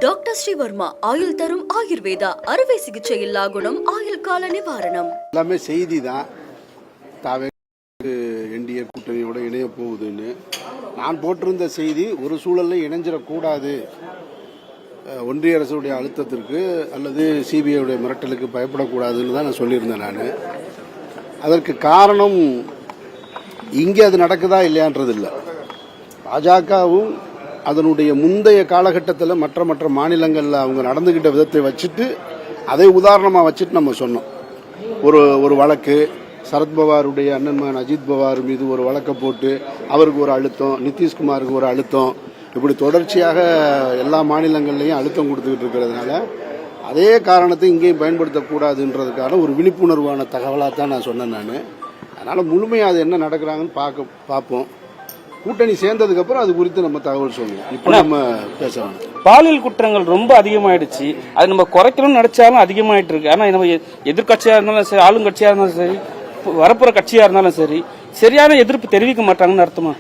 Doctor Sreevarma ஆயுள் தரும் ஆயுர்வேதா அறுவை சிகிச்சை இல்லா குணம் ஆயுள் கால நிவாரணம். எல்லாமே செய்தி தான். என்டிஏ கூட்டணியோட இணைய போகுதுன்னு நான் போட்டிருந்த செய்தி ஒரு சூழல்ல இணைஞ்சிடக்கூடாது, ஒன்றிய அரசுடைய அழுத்தத்திற்கு அல்லது சிபிஐடைய மிரட்டலுக்கு பயப்படக்கூடாதுன்னு தான் நான் சொல்லியிருந்தேன். நான் அதற்கு காரணம் இங்கே அது நடக்குதா இல்லையான்றது இல்லை. பாஜகவும் அதனுடைய முந்தைய காலகட்டத்தில் மற்ற மாநிலங்களில் அவங்க நடந்துகிட்ட விதத்தை வச்சுட்டு அதை உதாரணமாக வச்சுட்டு நம்ம சொன்னோம். ஒரு வழக்கு சரத்பவாருடைய அண்ணன் மகன் அஜித் பவார் மீது ஒரு வழக்கை போட்டு அவருக்கு ஒரு அழுத்தம், நிதிஷ்குமாருக்கு ஒரு அழுத்தம், இப்படி தொடர்ச்சியாக எல்லா மாநிலங்கள்லையும் அழுத்தம் கொடுத்துக்கிட்டு இருக்கிறதுனால அதே காரணத்தை இங்கேயும் பயன்படுத்தக்கூடாதுன்றதுக்கான ஒரு விழிப்புணர்வான தகவலாக தான் நான் சொன்னேன். அதனால் முழுமையாக அது என்ன நடக்கிறாங்கன்னு பார்ப்போம். கூட்டணி சேர்ந்ததுக்கு அப்புறம் அது குறித்து நம்ம தகவல் சொல்லுவோம். இப்போ நம்ம பேசலாம். பாலியல் குற்றங்கள் ரொம்ப அதிகமாயிடுச்சு. அது நம்ம குறைக்கணும்னு நினைச்சாலும் அதிகமாயிட்டு இருக்கு. ஆனா நம்ம எதிர்கட்சியா இருந்தாலும் சரி, ஆளுங்கட்சியா இருந்தாலும் சரி, வரப்புற கட்சியா இருந்தாலும் சரி, சரியான எதிர்ப்பு தெரிவிக்க மாட்டாங்கன்னு அர்த்தமா?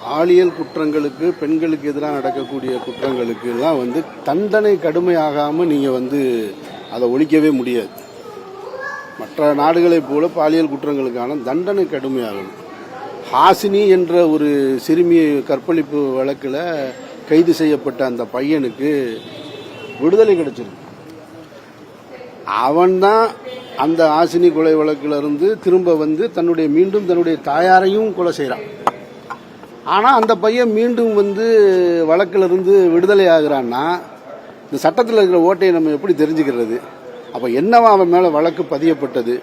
பாலியல் குற்றங்களுக்கு, பெண்களுக்கு எதிராக நடக்கக்கூடிய குற்றங்களுக்கு தான் தண்டனை கடுமையாகாம நீங்க அதை ஒழிக்கவே முடியாது. மற்ற நாடுகளைப் போல பாலியல் குற்றங்களுக்கான தண்டனை கடுமையாகணும். ஹாசினி என்ற ஒரு சிறுமி கற்பழிப்பு வழக்கில் கைது செய்யப்பட்ட அந்த பையனுக்கு விடுதலை கிடைச்சிருக்கு. அவன்தான் அந்த ஹாசினி கொலை வழக்கிலிருந்து திரும்ப மீண்டும் தன்னுடைய தாயாரையும் கொலை செய்கிறான். ஆனால் அந்த பையன் மீண்டும் வழக்கிலிருந்து விடுதலை ஆகிறான்னா இந்த சட்டத்தில் இருக்கிற ஓட்டையை நம்ம எப்படி தெரிஞ்சுக்கிறது? அப்போ என்னவா அவன் மேலே வழக்கு பதியப்பட்டது?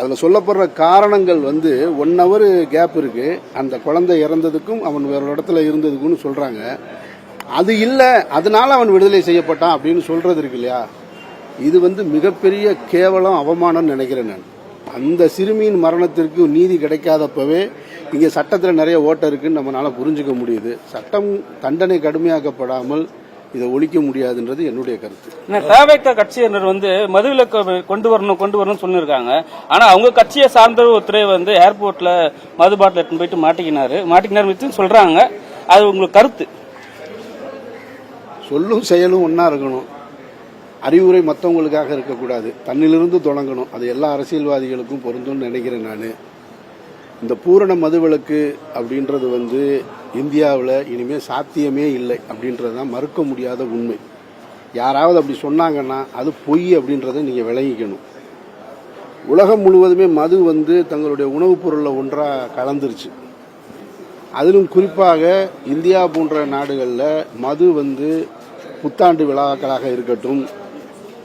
அதில் சொல்லப்படுற காரணங்கள் 1 hour கேப் இருக்கு. அந்த குழந்தை இறந்ததுக்கும் அவன் வேற இடத்துல இருந்ததுக்குன்னு சொல்றாங்க. அது இல்லை, அதனால அவன் விடுதலை செய்யப்பட்டான் அப்படின்னு சொல்றது இருக்கு இல்லையா? இது மிகப்பெரிய கேவலம், அவமானம் நினைக்கிறேன் நான். அந்த சிறுமியின் மரணத்திற்கு நீதி கிடைக்காதப்பவே இங்கே சட்டத்தில் நிறைய ஓட்டை இருக்குன்னு நம்மளால புரிஞ்சுக்க முடியுது. சட்டம் தண்டனை கடுமையாக்கப்படாமல் இதை ஒழிக்க முடியாதுன்றது என்னுடைய கருத்து. தவேக கட்சியினர் மதுவிலக்கு கொண்டு வரணும் சொல்லிருக்காங்க. ஆனா அவங்க கட்சியை சார்ந்த ஒருத்தர் ஏர்போர்ட்ல மது பாட்டில் எடுத்து போயிட்டு மாட்டிக்கினாரு சொல்றாங்க. அது உங்களுக்கு கருத்து? சொல்லும் செயலும் ஒன்னா இருக்கணும். அறிவுரை மற்றவங்களுக்காக இருக்கக்கூடாது, தன்னிலிருந்து தொடங்கணும். அது எல்லா அரசியல்வாதிகளுக்கும் பொருந்தும்னு நினைக்கிறேன். நான் இந்த பூரண மதுவிலக்கு அப்படின்றது இந்தியாவில் இனிமேல் சாத்தியமே இல்லை அப்படின்றது தான் மறுக்க முடியாத உண்மை. யாராவது அப்படி சொன்னாங்கன்னா அது பொய் அப்படின்றத நீங்கள் விளங்கிக்கணும். உலகம் முழுவதுமே மது தங்களுடைய உணவுப் பொருளில் ஒன்றாக கலந்துருச்சு. அதிலும் குறிப்பாக இந்தியா போன்ற நாடுகளில் மது புத்தாண்டு விழாக்களாக இருக்கட்டும்,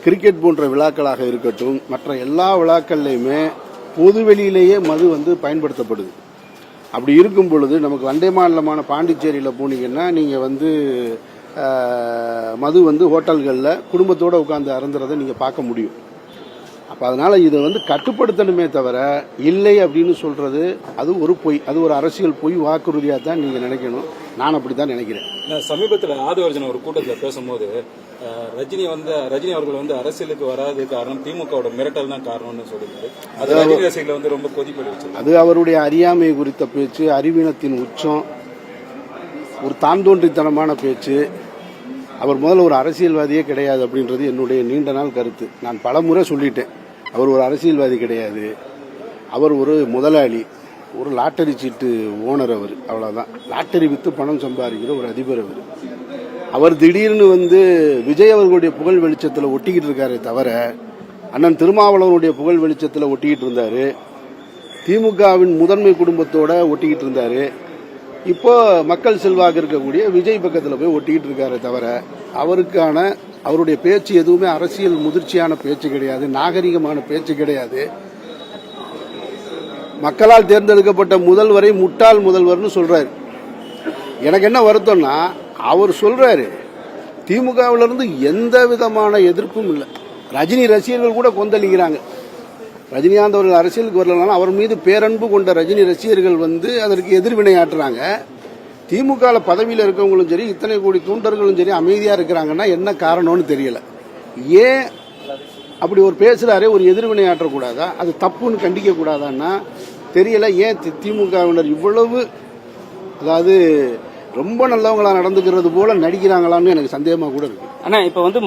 கிரிக்கெட் போன்ற விழாக்களாக இருக்கட்டும், மற்ற எல்லா விழாக்கள்லையுமே பொதுவெளியிலேயே மது பயன்படுத்தப்படுது. அப்படி இருக்கும் பொழுது நமக்கு வண்டே மாநிலமான பாண்டிச்சேரியில் போனீங்கன்னா நீங்கள் மது ஹோட்டல்களில் குடும்பத்தோடு உட்காந்து அருந்துறதை நீங்கள் பார்க்க முடியும். அப்போ அதனால் இதை கட்டுப்படுத்தணுமே தவிர இல்லை அப்படின்னு சொல்கிறது அது ஒரு பொய், அது ஒரு அரசியல் பொய் வாக்குறுதியாக தான் நீங்கள் நினைக்கணும். நான் அப்படி தான் நினைக்கிறேன். சமீபத்தில் ஆதிவர்ஜன் ஒரு கூட்டத்தில் பேசும்போது ரஜினி அவர்கள் அரசியலுக்கு வராது காரணம் திமுகவோட மிரட்டல் தான் காரணம்னு சொல்லிட்டு அது ரஜினி ரசிகர்கள் ரொம்ப கொதிப்படி வச்சு, அது அவருடைய அறியாமை குறித்த பேச்சு, அறிவீனத்தின் உச்சம், ஒரு தான் தோன்றித்தனமான பேச்சு. அவர் முதல்ல ஒரு அரசியல்வாதியே கிடையாது அப்படின்றது என்னுடைய நீண்ட நாள் கருத்து. நான் பலமுறை சொல்லிட்டேன், அவர் ஒரு அரசியல்வாதி கிடையாது. அவர் ஒரு முதலாளி, ஒரு லாட்டரி சீட்டு ஓனர். அவர் அவ்வளவுதான். லாட்டரி வித்து பணம் சம்பாதிக்கிற ஒரு அதிபர். அவர் திடீர்னு விஜய் அவர்களுடைய புகழ் வெளிச்சத்தில் ஒட்டிக்கிட்டு இருக்காரே தவிர அண்ணன் திருமாவளவனுடைய புகழ் வெளிச்சத்தில் ஒட்டிக்கிட்டு இருந்தாரு. திமுகவின் முதன்மை குடும்பத்தோட ஒட்டிக்கிட்டு இருந்தாரு. இப்போ மக்கள் செல்வாக்கு இருக்கக்கூடிய விஜய் பக்கத்தில் போய் ஒட்டிக்கிட்டு இருக்காரே தவிர அவருடைய பேச்சு எதுவுமே அரசியல் முதிர்ச்சியான பேச்சு கிடையாது, நாகரிகமான பேச்சு கிடையாது. மக்களால் தேர்ந்தெடுக்கப்பட்ட முதல்வரை முட்டாள் முதல்வர்னு சொல்றாரு. எனக்கு என்ன வருத்தம்னா, அவர் சொல்றாரு திமுகவிலிருந்து எந்த விதமான எதிர்ப்பும் இல்லை. ரஜினி ரசிகர்கள் கூட கொந்தளிக்கிறாங்க. ரஜினிகாந்த் அவர்கள் அரசியலுக்கு வரலனாலும் அவர் மீது பேரன்பு கொண்ட ரஜினி ரசிகர்கள் அதற்கு எதிர்வினையாற்றுறாங்க. திமுக பதவியில் இருக்கவங்களும் சரி, இத்தனை கோடி தொண்டர்களும் சரி அமைதியா இருக்கிறாங்கன்னா என்ன காரணம்னு தெரியல. ஏன் அப்படி ஒரு பேசுறாரே, ஒரு எதிர்வினையாற்றக்கூடாதா? அது தப்புன்னு கண்டிக்க கூடாதான்னா தெரியல. ஏன் திமுகவினர் இவ்வளவு ரொம்ப நல்லவங்களா நடந்துக்கிறது போல நடிக்கிறாங்களான்னு எனக்கு சந்தேகமா கூட இருக்கு. ஆனா இப்ப வந்து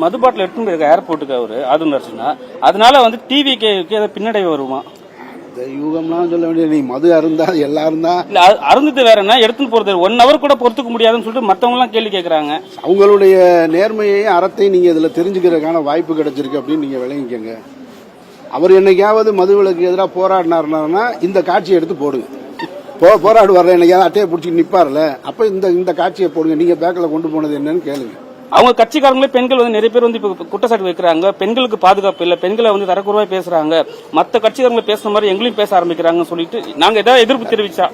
மது பாட்டில் எடுத்துன்னு போயிருக்க ஏர்போர்ட்டுக்கு அவரு ஆளுநர்னா, அதனால வந்து டிவிக்கு பின்னடைவு வருமா? இந்த யூகம்லாம் சொல்ல வேண்டிய, நீ மது அருந்தா எல்லாரும் தான் இல்ல அருந்தது வேறன்னா எடுத்துன்னு போறது 1 hour கூட பொறுத்துக்க முடியாதுன்னு சொல்லிட்டு மத்தவங்க எல்லாம் கேள்வி கேட்கறாங்க. அவங்களுடைய நேர்மையையும் அறத்தையும் நீங்க இதுல தெரிஞ்சுக்கிறதுக்கான வாய்ப்பு கிடைச்சிருக்கு அப்படின்னு நீங்க விளங்கிக்கங்க. அவர் என்னைக்காவது மதுவிலக்கு எதிராக போராடினாருன்னா இந்த காட்சியை எடுத்து போடுங்க. போராடுவார், என்னைக்காவது அட்டையை பிடிச்சி நிப்பார்ல, அப்ப இந்த காட்சியை போடுங்க. நீங்க பேக்கில் கொண்டு போனது என்னன்னு கேளுங்க. அவங்க கட்சிக்காரங்களே பெண்கள் வந்து நிறைய பேர் வந்து இப்ப குற்றச்சாட்டு வைக்கிறாங்க, பெண்களுக்கு பாதுகாப்பு இல்ல, பெண்களை வந்து தரக்குறைவா பேசுறாங்க, மத்த கட்சிக்காரங்களை பேசுற மாதிரி எங்களையும் பேச ஆரம்பிக்கிறாங்கன்னு சொல்லிட்டு நாங்க ஏதாவது எதிர்ப்பு தெரிவிச்சா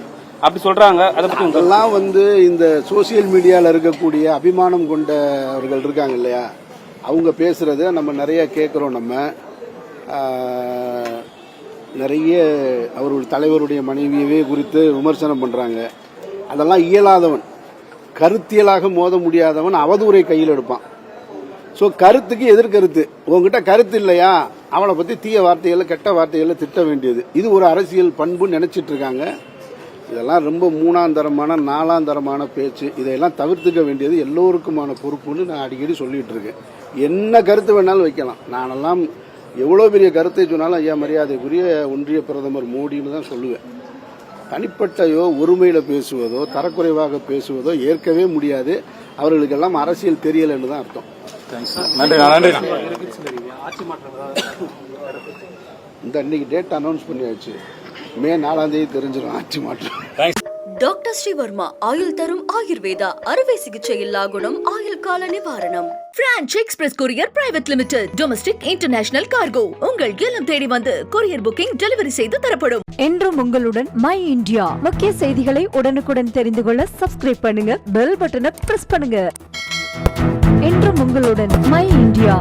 அப்படி சொல்றாங்க. அதை பத்தி அதெல்லாம் வந்து இந்த சோசியல் மீடியால இருக்கக்கூடிய அபிமானம் கொண்டவர்கள் இருக்காங்க இல்லையா, அவங்க பேசுறத நம்ம நிறைய கேட்கிறோம். நம்ம நிறைய அவருடைய தலைவருடைய மனைவியவே குறித்து விமர்சனம் பண்றாங்க. அதெல்லாம் இயலாதவன், கருத்தியலாக மோத முடியாதவன் அவதூறை கையில் எடுப்பான். ஸோ கருத்துக்கு எதிர்கருத்து, உங்ககிட்ட கருத்து இல்லையா அவனை பத்தி தீய வார்த்தைகளை கெட்ட வார்த்தைகளை திட்ட வேண்டியது, இது ஒரு அரசியல் பண்பு நினைச்சிட்டு இருக்காங்க. இதெல்லாம் ரொம்ப 3ஆம் தரமான 4ஆம் தரமான பேச்சு. இதையெல்லாம் தவிர்த்துக்க வேண்டியது எல்லோருக்குமான பொறுப்புன்னு நான் அடிக்கடி சொல்லிட்டு இருக்கேன். என்ன கருத்து வேணாலும் வைக்கலாம். நானெல்லாம் எவ்வளோ பெரிய கருத்தை சொன்னாலும் ஐயா மரியாதைக்குரிய ஒன்றிய பிரதமர் மோடின்னு தான் சொல்லுவேன். தனிப்பட்டையோ ஒருமையில பேசுவதோ தரக்குறைவாக பேசுவதோ ஏற்கவே முடியாது. அவர்களுக்கெல்லாம் அரசியல் தெரியலன்னு தான் அர்த்தம். இந்த அன்னைக்கு டேட் அனௌன்ஸ் பண்ணியாச்சு, மே 4ஆம் தேதி தெரிஞ்சிடும் ஆட்சி மாற்றம். டாக்டர் ஸ்ரீவர்மா ஆயுள் தரும் ஆயுர்வேதா அறுவை சிகிச்சை இல்லா குணம் ஆயுள் கால நிவாரணம். Branch express courier private limited. Domestic international cargo. உங்கள் இல்லம் தேடி வந்து கொரியர் புக்கிங் டெலிவரி செய்து தரப்படும். என்றும் உங்களுடன் மை இந்தியா. முக்கிய செய்திகளை உடனுக்குடன் தெரிந்து கொள்ள சப்ஸ்கிரைப் பண்ணுங்க, பெல் பட்டனை பிரஸ் பண்ணுங்க. என்றும் உங்களுடன் மை இந்தியா.